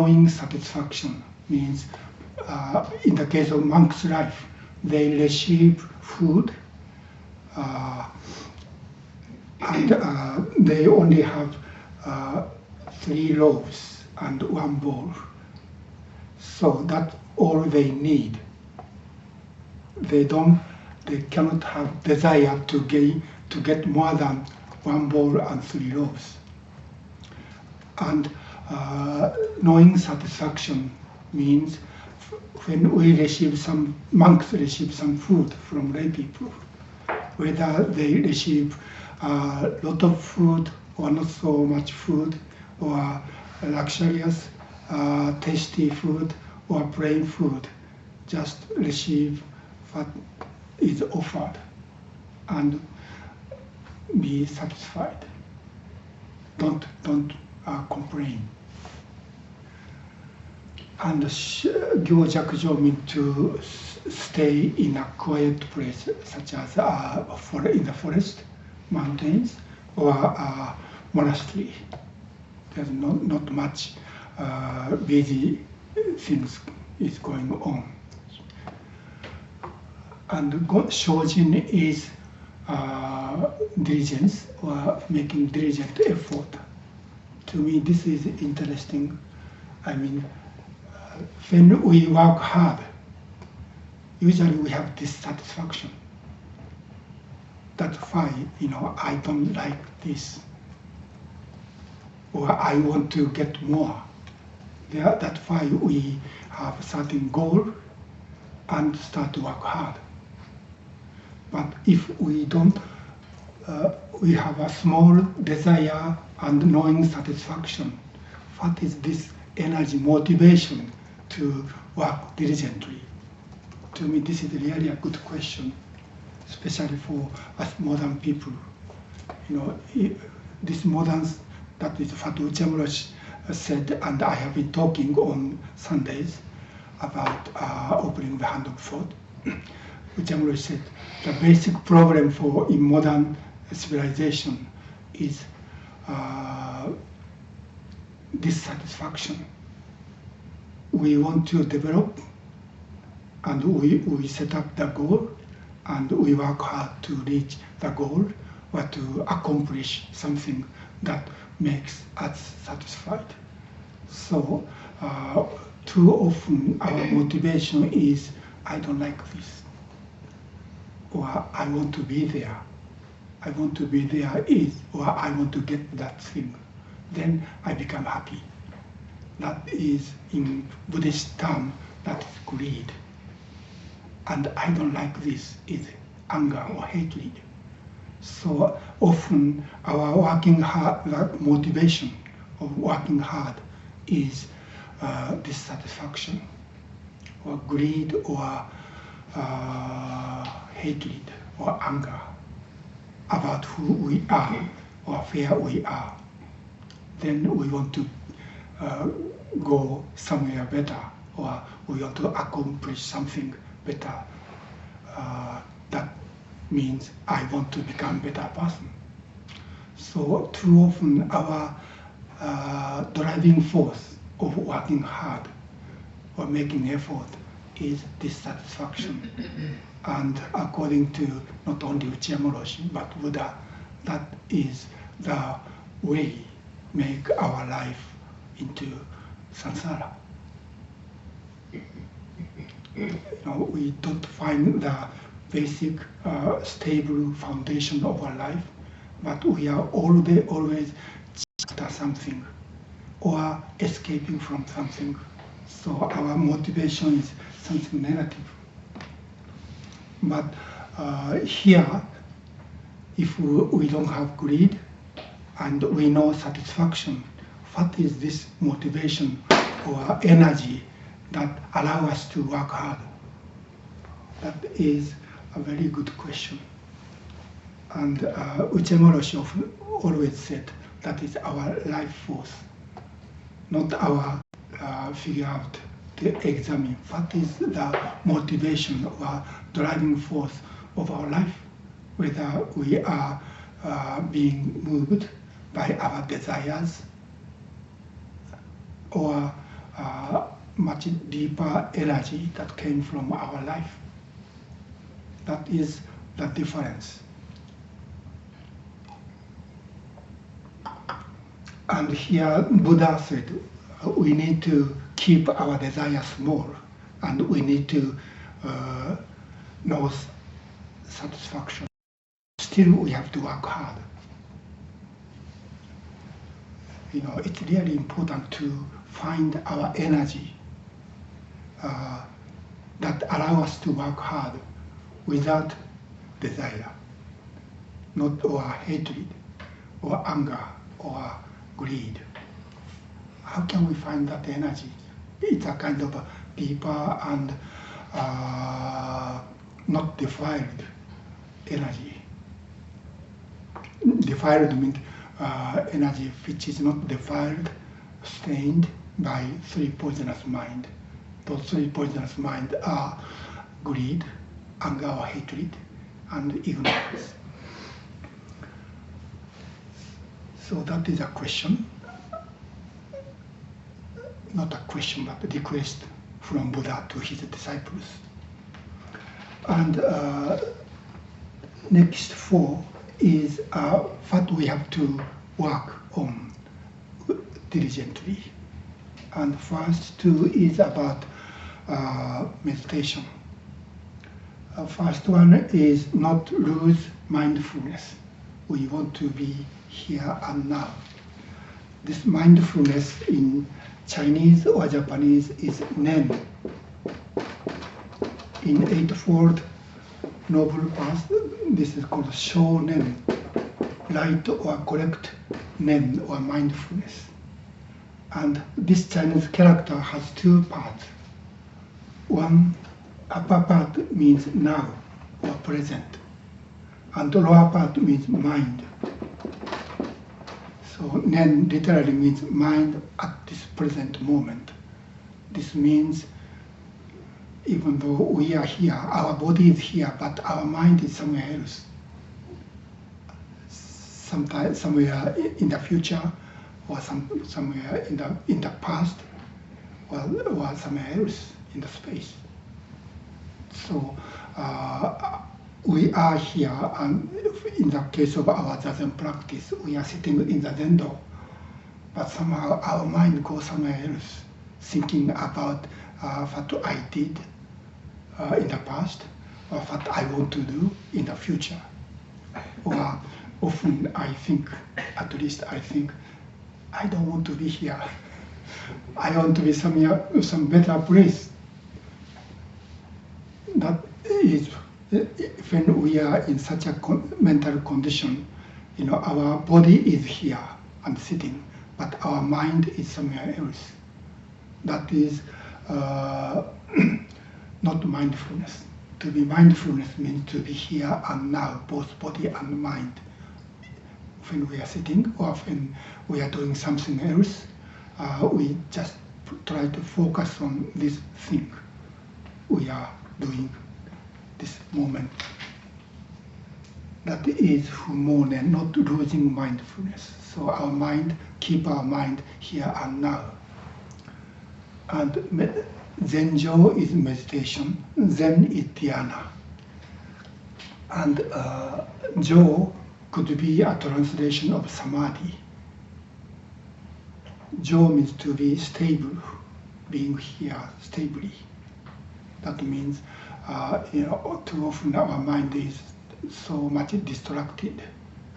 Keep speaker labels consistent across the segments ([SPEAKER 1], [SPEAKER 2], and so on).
[SPEAKER 1] knowing satisfaction means, in the case of monk's life, they receive food, and they only have 3 loaves and 1 bowl. So that's all they need. They cannot have desire to get more than 1 bowl and 3 loaves. And knowing satisfaction means when we monks receive some food from lay people, whether they receive a lot of food or not so much food, or luxurious, tasty food, or plain food, just receive what is offered and be satisfied. Don't complain. And Gyojakujo means to stay in a quiet place, such as in the forest, mountains, or a monastery. There's not much busy things is going on. And Shojin is diligence, or making diligent effort. To me, this is interesting. I mean, when we work hard, usually we have dissatisfaction. That's why, I don't like this, or I want to get more. That's why we have a certain goal and start to work hard. But if we don't, we have a small desire and knowing satisfaction. What is this energy, motivation to work diligently? To me, this is really a good question, especially for us modern people. This modern, that is what Okumura Roshi said, and I have been talking on Sundays about opening the hand of thought. Okumura Roshi said the basic problem in modern civilization is dissatisfaction. We want to develop, and we set up the goal, and we work hard to reach the goal or to accomplish something that makes us satisfied. So too often our motivation is, I don't like this, or I want to be there. I want to be there or I want to get that thing. Then I become happy. That is, in Buddhist term, that is greed. And I don't like this is anger or hatred. So often our working hard, the motivation of working hard is dissatisfaction, or greed, or hatred, or anger about who we are or where we are. Then we want to go somewhere better, or we want to accomplish something better. That means I want to become a better person. So too often our driving force of working hard or making effort is dissatisfaction. And according to not only Okumura Roshi, but Buddha, that is the way make our life into samsara. We don't find the basic stable foundation of our life, but we are always after something or escaping from something. So our motivation is something negative. But here, if we don't have greed and we know satisfaction, what is this motivation or energy that allow us to work hard? That is a very good question. And Okumura Roshi always said that is our life force, not our figure out to examine what is the motivation or driving force of our life, whether we are being moved by our desires or much deeper energy that came from our life. That is the difference. And here Buddha said, we need to keep our desire small, and we need to know satisfaction. Still, we have to work hard. It's really important to find our energy that allow us to work hard without desire, not or hatred, or anger, or greed. How can we find that energy? It's a kind of a deeper and not defiled energy. Defiled means energy which is not defiled, stained by three poisonous minds. Those three poisonous minds are greed, anger or hatred, and ignorance. So that is a question. Not a question, but a request from Buddha to his disciples. And next four is what we have to work on diligently. And first two is about meditation. First one is not lose mindfulness. We want to be here and now. This mindfulness in Chinese or Japanese is nen. In Eightfold Noble Path, this is called shonen, right or correct nen or mindfulness. And this Chinese character has two parts. One upper part means now or present, and the lower part means mind. So nen literally means mind at this present moment. This means even though we are here, our body is here, but our mind is somewhere else. Somewhere in the future, or somewhere in the past, or somewhere else in the space. So we are here, and in the case of our Zazen practice, we are sitting in the Zendo, but somehow our mind goes somewhere else, thinking about what I did in the past, or what I want to do in the future. Or often I think, at least I think, I don't want to be here. I want to be somewhere, some better place. That is, when we are in such a mental condition, our body is here and sitting, but our mind is somewhere else. That is not mindfulness. To be mindfulness means to be here and now, both body and mind. When we are sitting or when we are doing something else, we just try to focus on this thing we are doing this moment. That is humone, not losing mindfulness. So our mind, keep our mind here and now. And Zenjo is meditation, Zen is dhyana. And Jo could be a translation of samadhi. Jo means to be stable, being here stably. That means, too often our mind is so much distracted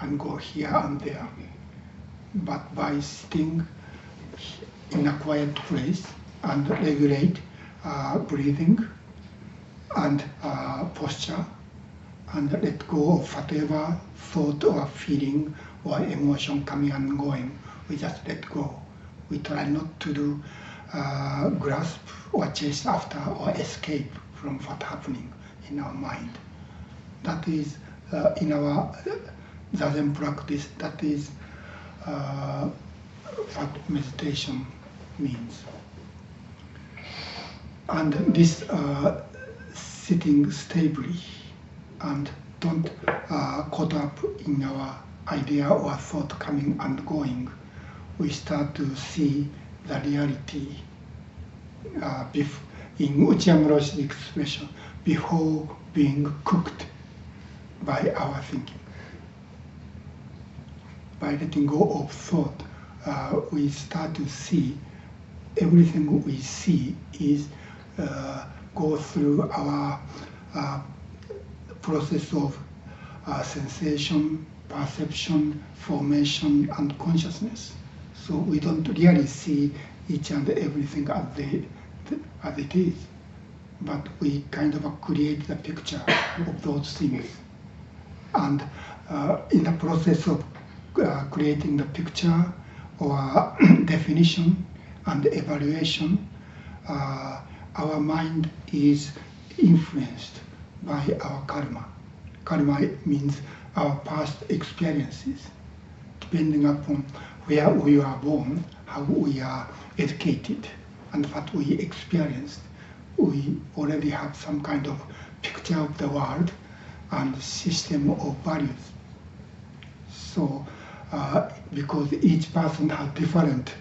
[SPEAKER 1] and go here and there. But by sitting in a quiet place and regulate breathing and posture, and let go of whatever thought or feeling or emotion coming and going, we just let go. We try not to do grasp or chase after or escape from what's happening in our mind. That is, in our Zazen practice, that is what meditation means. And this sitting stably and don't caught up in our idea or thought coming and going, we start to see the reality in Okumura Roshi's expression, before being cooked by our thinking. By letting go of thought, we start to see everything we see is go through our process of sensation, perception, formation, and consciousness. So we don't really see each and everything as it is, but we kind of create the picture of those things. And in the process of creating the picture or definition and evaluation, our mind is influenced by our karma. Karma means our past experiences. Depending upon where we are born, how we are educated, and what we experienced, we already have some kind of picture of the world and system of values. So, because each person has different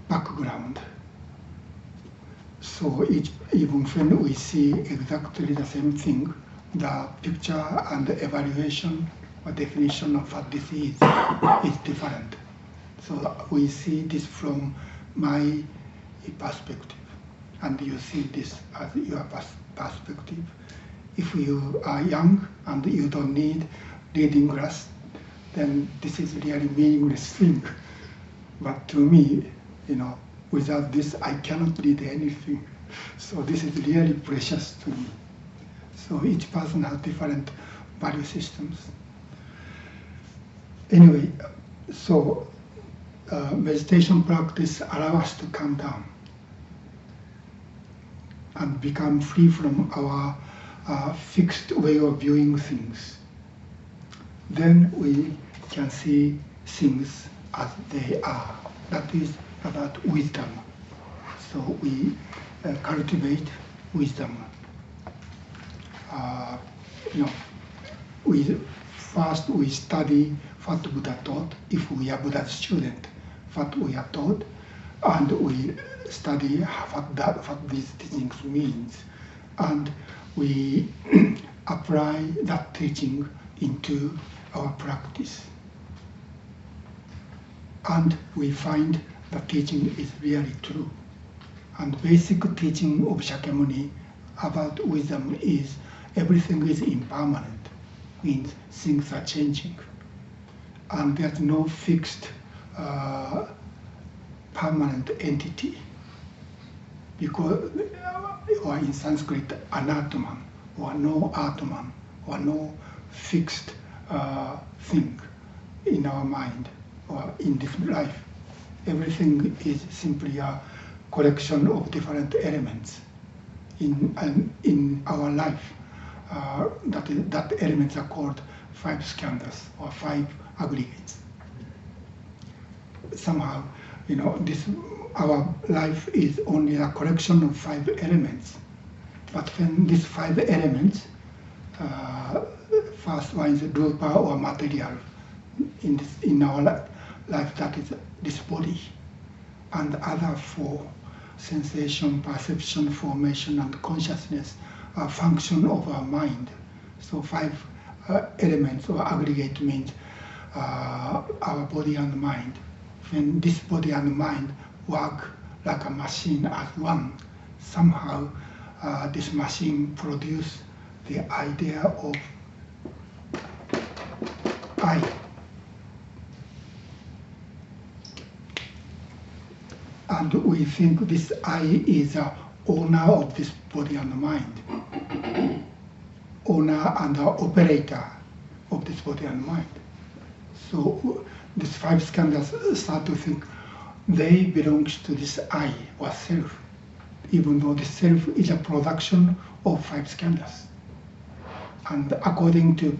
[SPEAKER 1] background, so even when we see exactly the same thing, the picture and the evaluation or definition of what this is different. So we see this from my perspective, and you see this as your perspective. If you are young and you don't need reading glass, then this is really meaningless thing. But to me, without this, I cannot read anything. So this is really precious to me. So each person has different value systems. Anyway, so meditation practice allows us to calm down and become free from our fixed way of viewing things. Then we can see things as they are. That is about wisdom. So we cultivate wisdom. First we study what Buddha taught, if we are Buddha's student, what we are taught, and we study what these teachings means, and we apply that teaching into our practice. And we find the teaching is really true. And basic teaching of Shakyamuni about wisdom is everything is impermanent, means things are changing. And there's no fixed permanent entity. Because, or in Sanskrit, anatman, or no atman, or no fixed thing in our mind or in this life. Everything is simply a collection of different elements in our life. That elements are called 5 skandhas or 5 aggregates. Somehow, our life is only a collection of 5 elements. But when these 5 elements, first one is rupa or material in our life, that is this body, and the other 4, sensation, perception, formation, and consciousness, are function of our mind. So 5 elements or aggregate means our body and mind. When this body and mind work like a machine as one, somehow this machine produces the idea of I. And we think this I is the owner of this body and mind, owner and operator of this body and mind. So these 5 skandhas start to think they belong to this I or self, even though the self is a production of 5 skandhas. And according to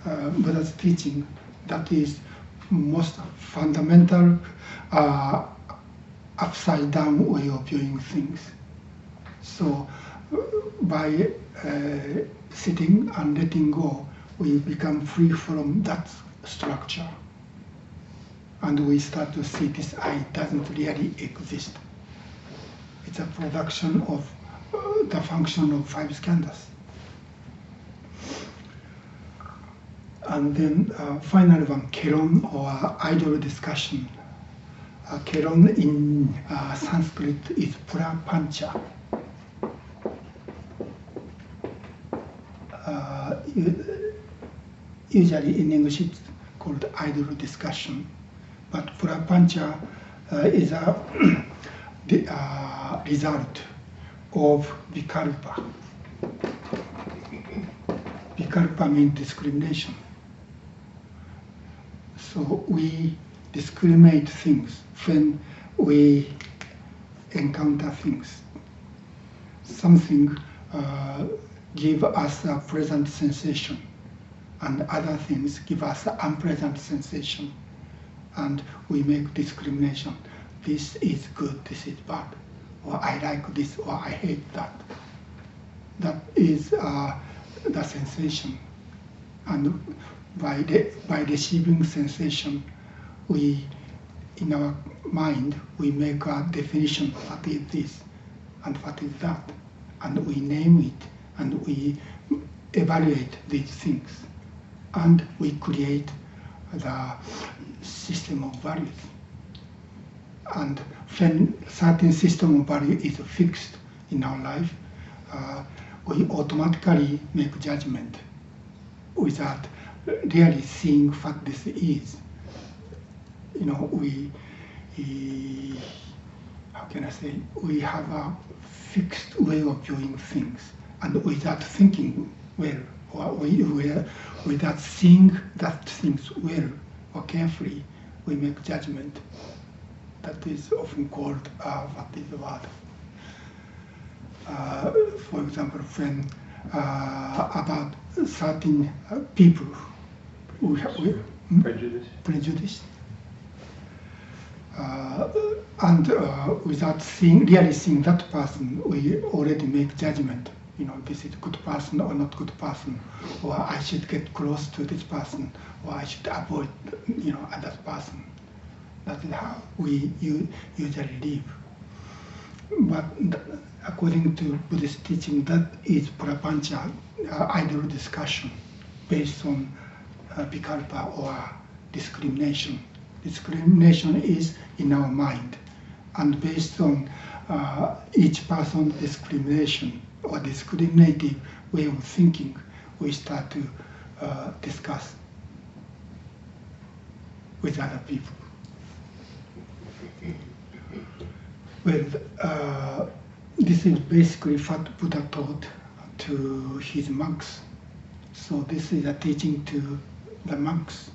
[SPEAKER 1] Buddha's teaching, that is most fundamental upside down way of viewing things. So by sitting and letting go, we become free from that structure. And we start to see this I doesn't really exist. It's a production of the function of five skandhas. And then final one, keron, or idle discussion. Keron in Sanskrit is prapancha. Usually in English it's called idle discussion, but prapancha is a result of vikalpa. Vikalpa means discrimination. So we discriminate things when we encounter things. Something give us a pleasant sensation, and other things give us an unpleasant sensation, and we make discrimination. This is good, this is bad, or I like this, or I hate that. That is the sensation, and by receiving sensation, we, in our mind, we make a definition of what is this and what is that, and we name it, and we evaluate these things, and we create the system of values. And when certain system of value is fixed in our life, we automatically make judgment without really seeing what this is. You know, how can I say, we have a fixed way of viewing things, and without thinking well, or without seeing that things well or carefully, we make judgment. That is often called, what is the word? For example, when about certain people, prejudice. And without really seeing that person, we already make judgment. You know, this is a good person or not good person, or I should get close to this person, or I should avoid, you know, other person. That is how we usually live. But according to Buddhist teaching, that is prapancha, idle discussion based on vikalpa or discrimination. Discrimination is in our mind, and based on each person's discrimination or discriminative way of thinking, we start to discuss with other people. Well, this is basically what Buddha taught to his monks. So this is a teaching to the monks.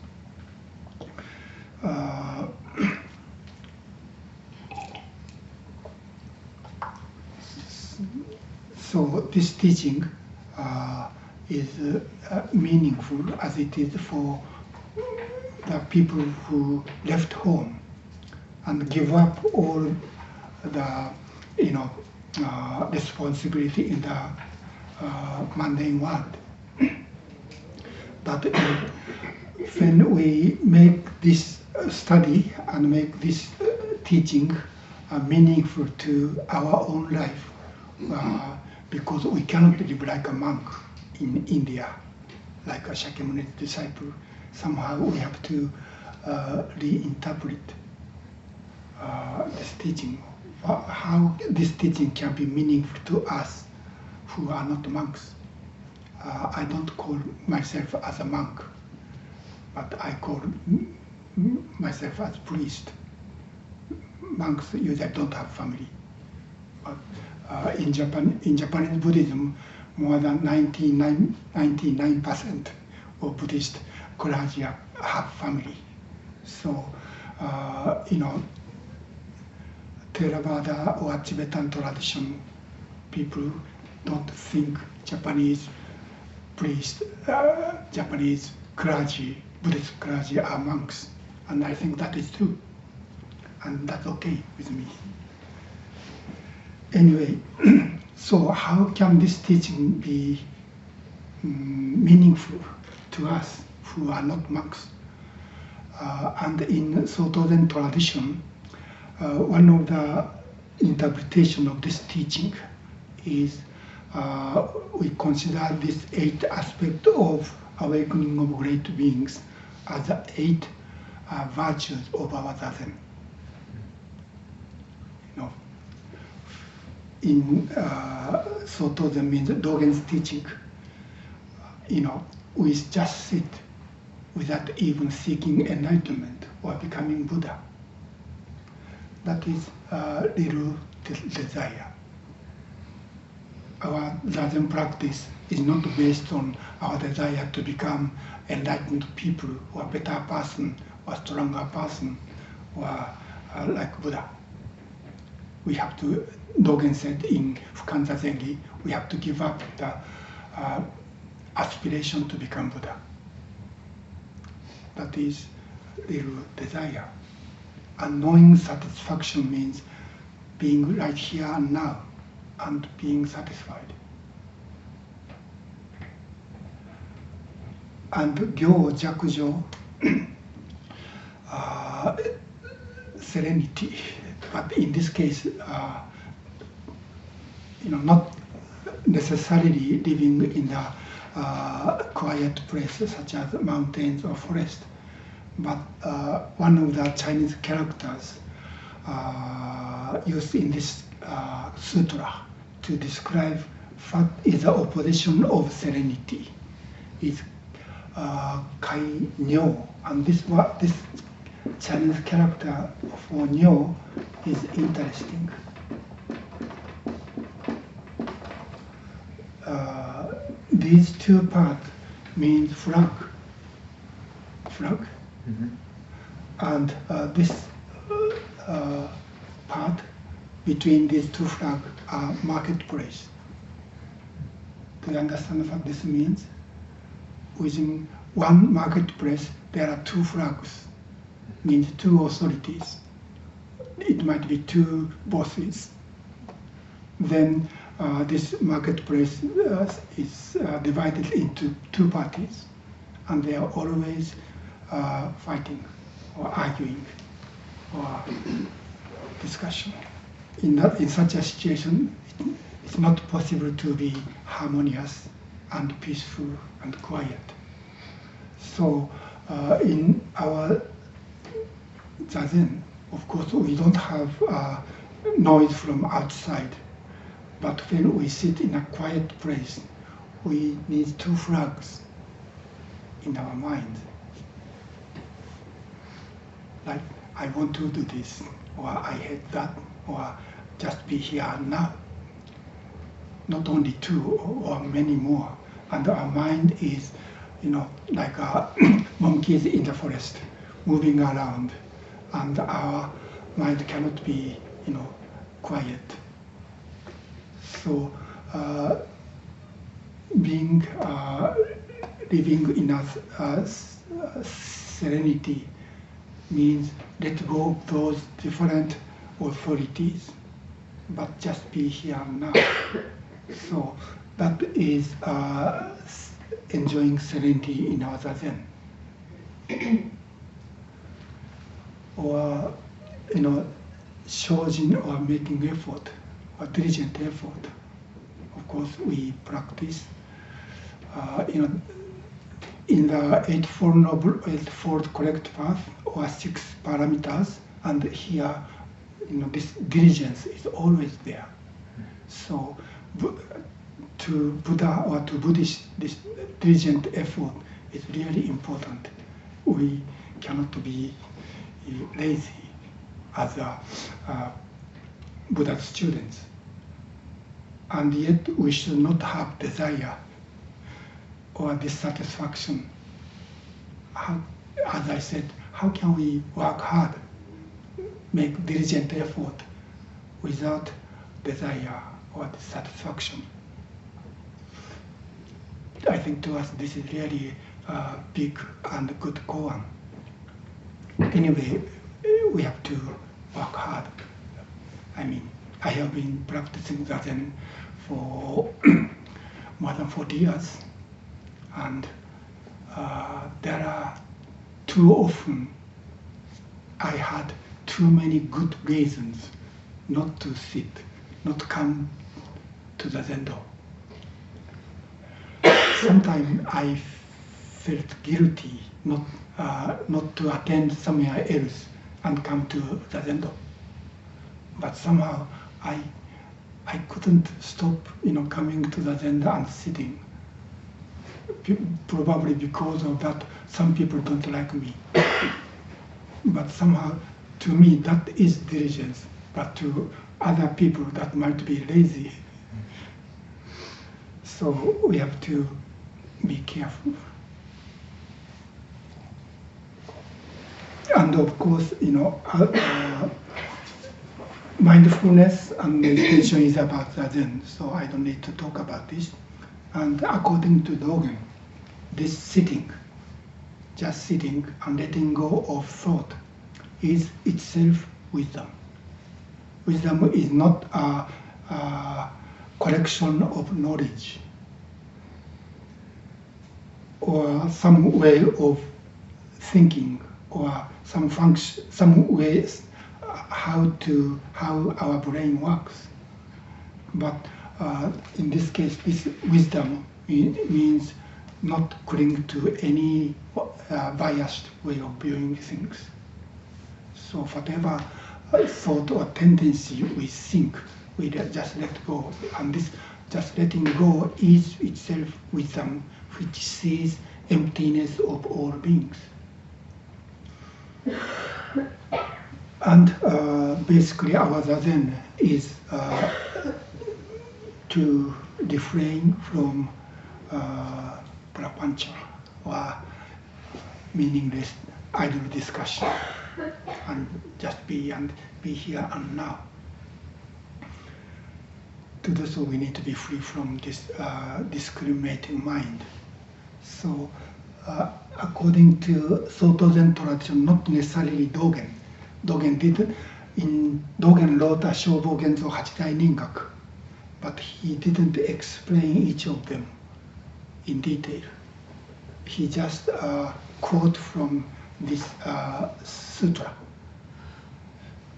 [SPEAKER 1] So this teaching is meaningful as it is for the people who left home and give up all the, you know, responsibility in the mundane world. But when we make this study and make this teaching meaningful to our own life, because we cannot live like a monk in India, like a Shakyamuni's disciple. Somehow we have to reinterpret this teaching, how this teaching can be meaningful to us who are not monks. I don't call myself as a monk, but I call myself as priest. Monks usually don't have family. But in Japanese Buddhism, more than 99% of Buddhist clergy have family. So, you know, Theravada or Tibetan tradition people don't think Japanese priests, Japanese clergy, Buddhist clergy are monks. And I think that is true. And that's okay with me. Anyway, so how can this teaching be meaningful to us who are not monks? And in Soto Zen tradition, one of the interpretation of this teaching is we consider this 8 aspect of awakening of great beings as the 8 virtues of our zazen. You know, in Soto Zen means Dogen's teaching, we just sit without even seeking enlightenment or becoming Buddha. That is real desire. Our Zazen practice is not based on our desire to become enlightened people or better person or stronger person or like Buddha. We have to, Dogen said in Fukanza Zengi, we have to give up the aspiration to become Buddha. That is real desire. And knowing satisfaction means being right here and now and being satisfied. And Gyo, Jakujo, serenity. But in this case, not necessarily living in a quiet place such as mountains or forest, but one of the Chinese characters used in this sutra to describe what is the opposition of serenity is Kai Nyo, and this Chinese character for Nyo is interesting. These 2 parts mean flag, mm-hmm. And this part between these 2 flags are marketplace. Do you understand what this means? Within one marketplace, there are 2 flags, means 2 authorities. It might be 2 bosses. Then this marketplace is divided into 2 parties, and they are always fighting or arguing or discussion. In such a situation, it's not possible to be harmonious and peaceful and quiet. So in our Zazen, of course, we don't have noise from outside, but when we sit in a quiet place, we need 2 flags in our mind. Like, I want to do this, or I hate that, or just be here and now. Not only 2 or many more. And our mind is, like monkeys in the forest, moving around. And our mind cannot be, quiet. So, living in a serenity means let go of those different authorities, but just be here and now. So that is enjoying serenity in our Zazen. Or, shojin or making effort, or diligent effort. Of course, we practice, in the Eightfold Correct Path, or 6 parameters, and here, this diligence is always there. So, to Buddha or to Buddhist, this diligent effort is really important. We cannot be lazy as Buddha's students. And yet we should not have desire or dissatisfaction. As I said, how can we work hard, make diligent effort without desire or dissatisfaction? I think to us this is really a big and good koan. Anyway, we have to work hard. I mean, I have been practicing Zazen for more than 40 years, and there are too often I had too many good reasons not to sit, not come to the Zendo. Sometimes I felt guilty not to attend somewhere else and come to the Zendo. But somehow I couldn't stop, coming to the Zendo and sitting. Probably because of that, some people don't like me. But somehow, to me, that is diligence. But to other people, that might be lazy. So we have to be careful. And of course, mindfulness and meditation is about the Zen, so I don't need to talk about this. And according to Dogen, this sitting, just sitting and letting go of thought, is itself wisdom. Wisdom is not a collection of knowledge or some way of thinking or some function, some ways how our brain works. But in this case, this wisdom means not cling to any biased way of viewing things. So whatever thought or tendency we think, we just let go. And this just letting go is itself wisdom, which sees emptiness of all beings. And basically our Zazen is to refrain from prapancha, or meaningless idle discussion, and just be here and now. To do so, we need to be free from this discriminating mind. So, according to Soto Zen tradition, not necessarily Dogen. Dogen wrote a Shobo Genzo Hachidai Ningaku, but he didn't explain each of them in detail. He just quote from this sutra.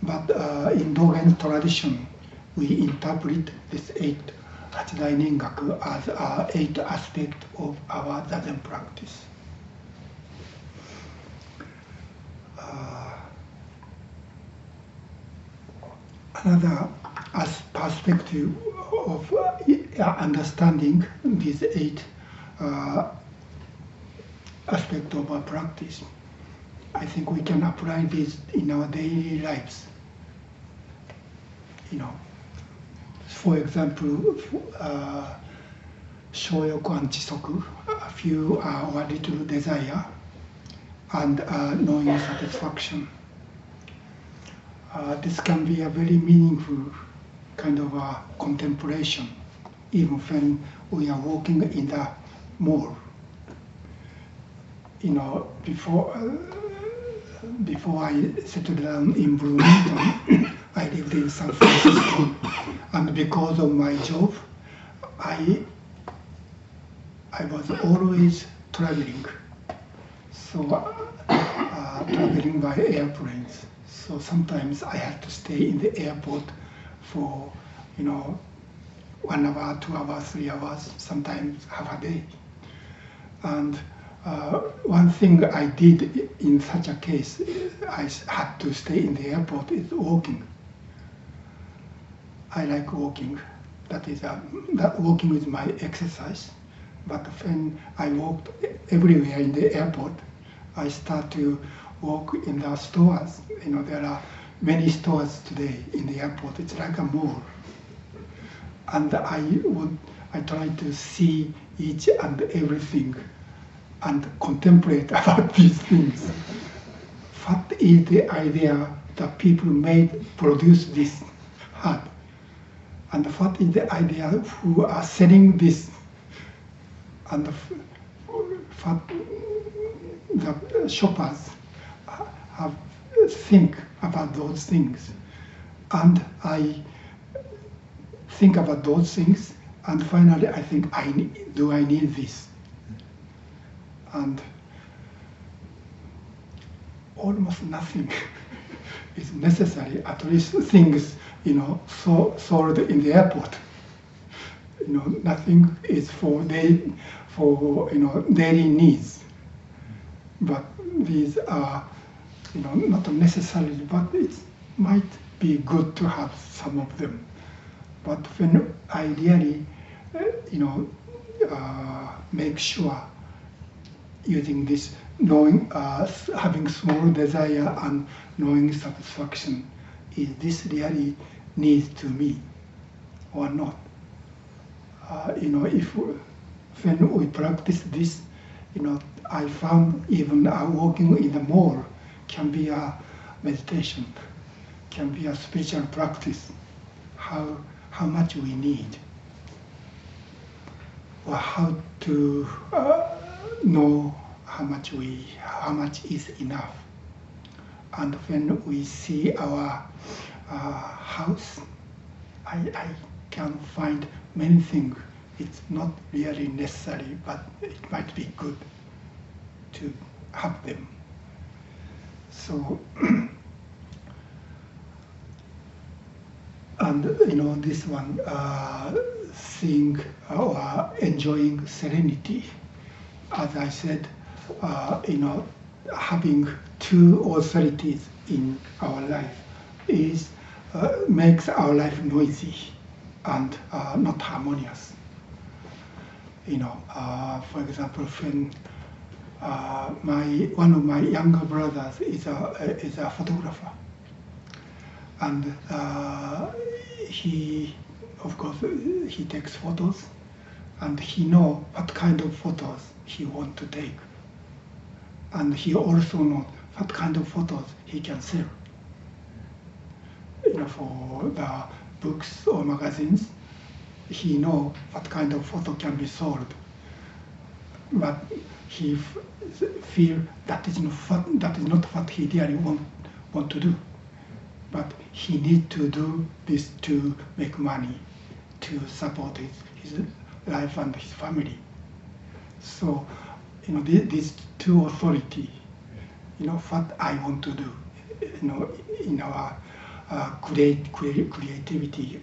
[SPEAKER 1] But in Dogen tradition, we interpret this 8 Hachidai Ningaku as 8 aspects of our Zazen practice. Another perspective of understanding these 8 aspects of our practice, I think we can apply this in our daily lives. For example, shoyoku and chisoku, a few or little desire, and knowing satisfaction. This can be a very meaningful kind of contemplation, even when we are walking in the mall. Before I settled down in Bloomington, I lived in San Francisco, and because of my job, I was always traveling. So traveling by airplanes. So sometimes I had to stay in the airport for 1 hour, 2 hours, 3 hours, sometimes half a day. And one thing I did in such a case, I had to stay in the airport, is walking. I like walking. That walking is my exercise. But when I walked everywhere in the airport, I start to walk in the stores. There are many stores today in the airport. It's like a mall. And I try to see each and everything and contemplate about these things. What is the idea that people produce this hat? And what is the idea who are selling this? And what the shoppers think about those things. And I think about those things, and finally I think, do I need this? And almost nothing is necessary, at least things sold in the airport. Nothing is for daily needs. But these are, not necessarily, but it might be good to have some of them. But when I really, make sure using this, knowing, having small desire and knowing satisfaction, is this really needs to me or not? If when we practice this, I found even walking in the mall can be a meditation, can be a spiritual practice. How much we need, or how to know how much is enough. And when we see our house, I can find many things. It's not really necessary, but it might be good to have them. So, and this one, seeing or enjoying serenity. As I said, having two authorities in our life makes our life noisy and not harmonious. For example, when one of my younger brothers is a photographer, and he takes photos, and he knows what kind of photos he wants to take, and he also knows what kind of photos he can sell. For the books or magazines, he knows what kind of photo can be sold, but he feels that is not what he really want to do. But he needs to do this to make money, to support his life and his family. So, these two authority, what I want to do, in our creativity,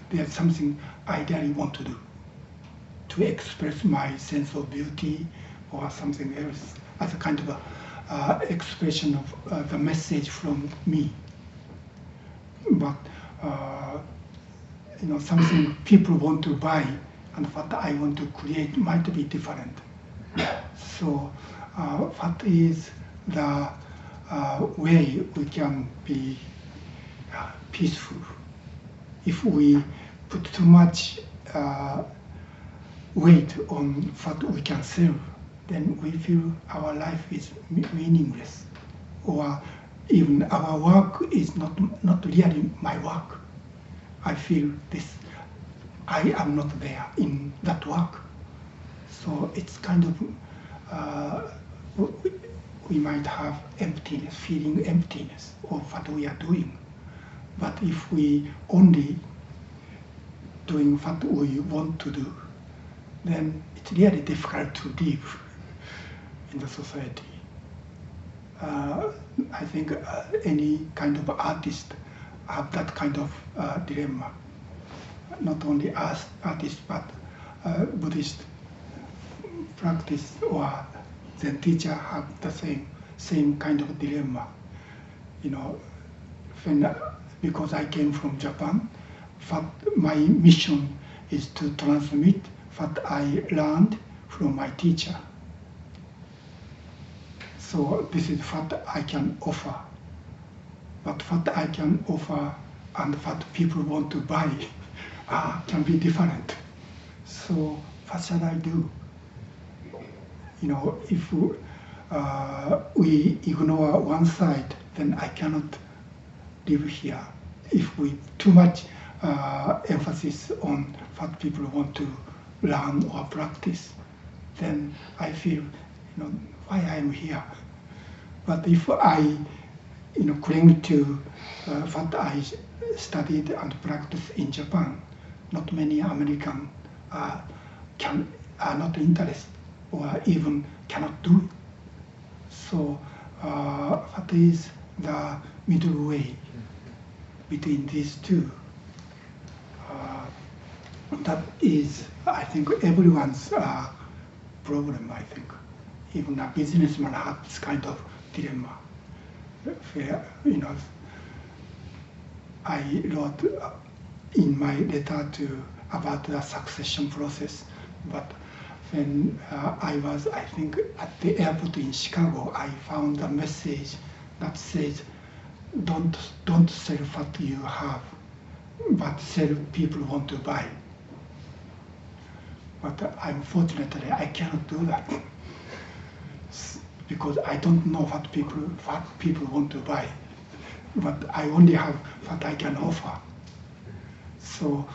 [SPEAKER 1] there's something I really want to do, to express my sense of beauty or something else as a kind of expression of the message from me. But something people want to buy and what I want to create might be different. So what is the way we can be peaceful? If we put too much weight on what we can sell, then we feel our life is meaningless, or even our work is not really my work. I feel I am not there in that work. So it's kind of, we might have emptiness, feeling emptiness of what we are doing. But if we only doing what we want to do, then it's really difficult to live in the society. I think any kind of artist have that kind of dilemma. Not only as artists, but Buddhist practice or Zen teacher have the same kind of dilemma. Because I came from Japan, my mission is to transmit what I learned from my teacher. So this is what I can offer. But what I can offer and what people want to buy can be different. So what shall I do? If we ignore one side, then I cannot live here. If we too much emphasis on what people want to learn or practice, then I feel, why I am here. But if I, cling to what I studied and practiced in Japan, not many Americans are not interested or even cannot do it. So what is the middle way? between these two. That is, I think, everyone's problem, I think. Even a businessman has this kind of dilemma. Where, I wrote in my letter about the succession process, but when I was, I think, at the airport in Chicago, I found a message that says, don't sell what you have, but sell people want to buy. But unfortunately, I cannot do that because I don't know what people want to buy. But I only have what I can offer. So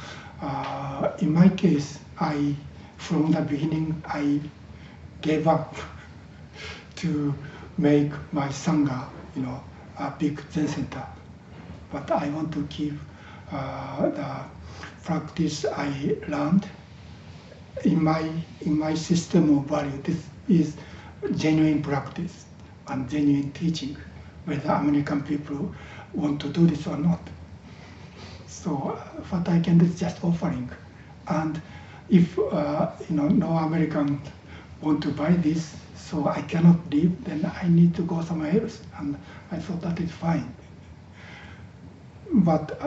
[SPEAKER 1] in my case, from the beginning, I gave up to make my Sangha, a big Zen center. But I want to keep the practice I learned in my system of value. This is genuine practice and genuine teaching, whether American people want to do this or not. So what I can do is just offering. And if no American want to buy this, so I cannot leave, then I need to go somewhere else. And I thought that is fine. But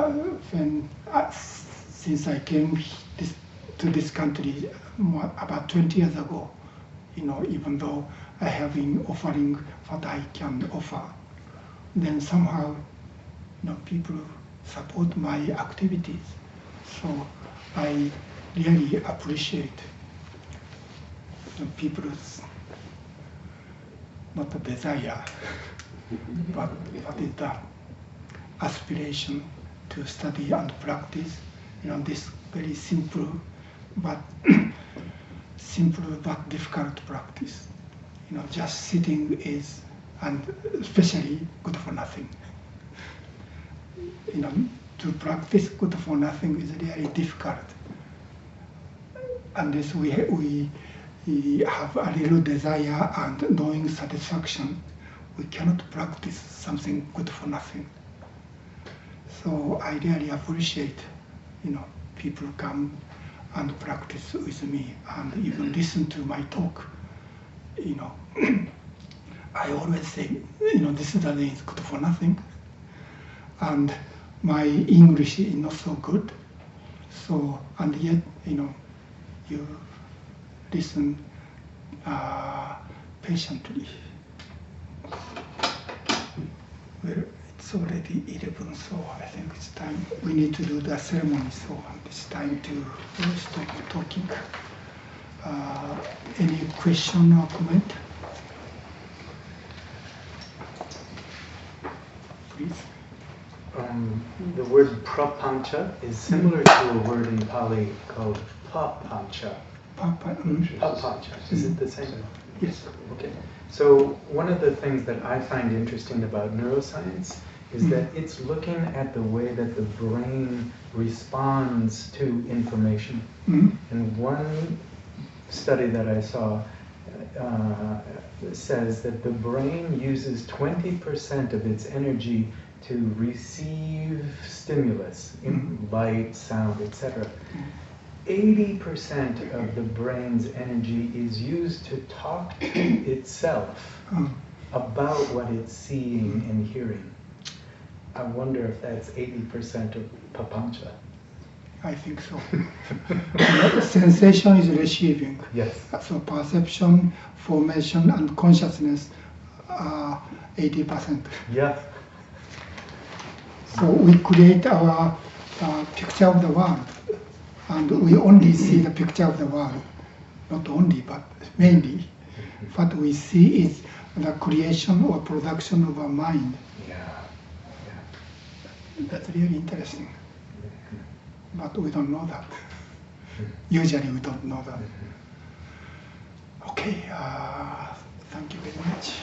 [SPEAKER 1] since I came to this country about 20 years ago, even though I have been offering what I can offer, then somehow people support my activities. So I really appreciate people's not the desire, but what is the aspiration to study and practice, this very simple but difficult practice. Just sitting is, and especially good for nothing. To practice good for nothing is really difficult. Unless we have a little desire and knowing satisfaction, we cannot practice something good for nothing. So I really appreciate, people come and practice with me and even listen to my talk. I always say, this is good for nothing. And my English is not so good. So, and yet, you listen patiently. Well, it's already 11, so I think it's time. We need to do the ceremony, so it's time to stop talking. Any question or comment? Please.
[SPEAKER 2] The word prapancha is similar to a word in Pali called papancha. Papancha. Is it the same?
[SPEAKER 1] Yes.
[SPEAKER 2] Okay. So one of the things that I find interesting about neuroscience is that it's looking at the way that the brain responds to information. And one study that I saw says that the brain uses 20% of its energy to receive stimulus, light, sound, etc. 80% of the brain's energy is used to talk to itself about what it's seeing and hearing. I wonder if that's 80% of papancha.
[SPEAKER 1] I think so. Sensation is receiving.
[SPEAKER 2] Yes.
[SPEAKER 1] So perception, formation, and consciousness are 80%.
[SPEAKER 2] Yeah.
[SPEAKER 1] So we create our picture of the world, and we only see the picture of the world. Not only, but mainly. What we see is the creation or production of our mind. That's really interesting. But we don't know that. Usually we don't know that. Okay, thank you very much.